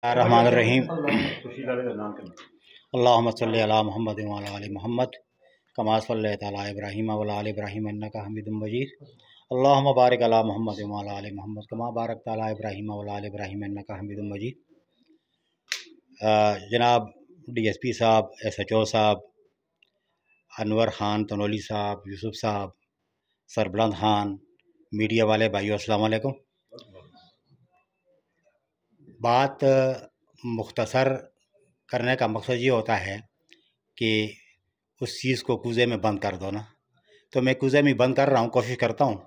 रहमानिर्रहीम। अल्लाहुम्मा सल्लि अला मुहम्मद व अला आलि मुहम्मद कमा सल्लैता अला इब्राहीम व अला आलि इब्राहीम इन्नका हमीदुम मजीद। अल्लाहुम्मा बारिक अला मुहम्मद व अला आलि मुहम्मद कमा बारकता अला इब्राहीम व अला आलि इब्राहीम इन्नका हमीदुम मजीद। जनाब DSP साहब, SHO साहब, अनवर खान तनोली साहब, यूसुफ साहब, सरबलंद खान, मीडिया वाले भाइयों, अस्सलाम वालेकुम। बात मुख्तसर करने का मकसद ये होता है कि उस चीज़ को कूज़े में बंद कर दो ना, तो मैं कूज़े में बंद कर रहा हूँ। कोशिश करता हूँ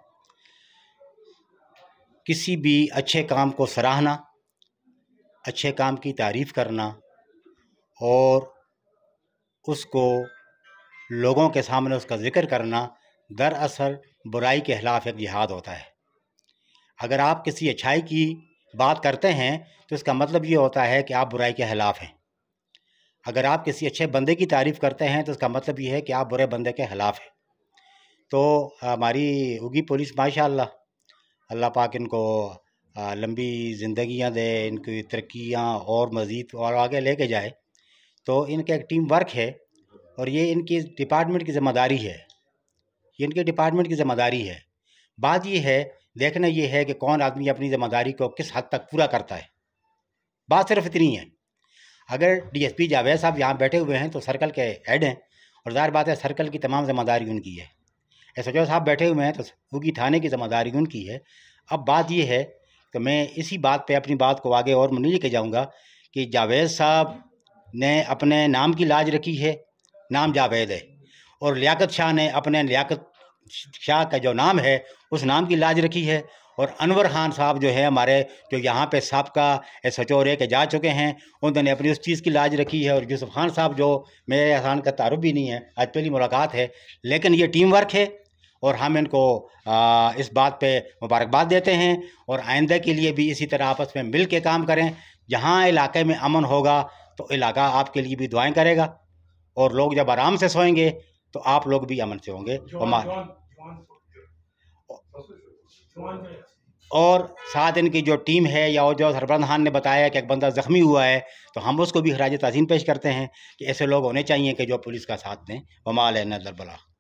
किसी भी अच्छे काम को सराहना, अच्छे काम की तारीफ़ करना और उसको लोगों के सामने उसका ज़िक्र करना दरअसल बुराई के ख़िलाफ़ एक जिहाद होता है। अगर आप किसी अच्छाई की बात करते हैं तो इसका मतलब ये होता है कि आप बुराई के ख़िलाफ़ हैं। अगर आप किसी अच्छे बंदे की तारीफ़ करते हैं तो इसका मतलब ये है कि आप बुरे बंदे के ख़िलाफ़ हैं। तो हमारी उगी पुलिस माशाअल्लाह, अल्लाह पाक इनको लंबी ज़िंदगियाँ दे, इनकी तरक्कियाँ और मज़ीद और आगे लेके जाए। तो इनका एक टीम वर्क है और ये इनकी डिपार्टमेंट की ज़िम्मेदारी है, ये इनके डिपार्टमेंट की ज़िम्मेदारी है। बात ये है, देखना ये है कि कौन आदमी अपनी ज़िम्मेदारी को किस हद तक पूरा करता है। बात सिर्फ इतनी है। अगर DSP जावेद साहब यहाँ बैठे हुए हैं तो सर्कल के हेड हैं और ज़ाहिर बात है सर्कल की तमाम ज़िम्मेदारी उनकी है। SHO साहब बैठे हुए हैं तो उनकी थाने की ज़िम्मेदारी उनकी है। अब बात ये है कि मैं इसी बात पे अपनी बात को आगे और नहीं लेके जाऊँगा कि जावेद साहब ने अपने नाम की लाज रखी है, नाम जावेद है, और लियाकत शाह ने अपने लियाकत शाह का जो नाम है उस नाम की लाज रखी है। और अनवर खान साहब जो है हमारे, जो यहाँ पे साबका SHO रह के जा चुके हैं, उन्होंने अपनी उस चीज़ की लाज रखी है। और यूसुफ खान साहब जो मेरे एहसान का तारुफ भी नहीं है, आज पहली मुलाकात है, लेकिन ये टीम वर्क है और हम इनको इस बात पे मुबारकबाद देते हैं। और आइंदा के लिए भी इसी तरह आपस में मिल के काम करें। जहाँ इलाके में अमन होगा तो इलाका आपके लिए भी दुआएं करेगा और लोग जब आराम से सोएंगे तो आप लोग भी अमन से होंगे। और साथ इनकी जो टीम है, या जो सरबलंद खान ने बताया कि एक बंदा ज़ख्मी हुआ है, तो हम उसको भी खराज ताज़ीम पेश करते हैं कि ऐसे लोग होने चाहिए कि जो पुलिस का साथ दें। वमा अलैना इल्लल बलाग।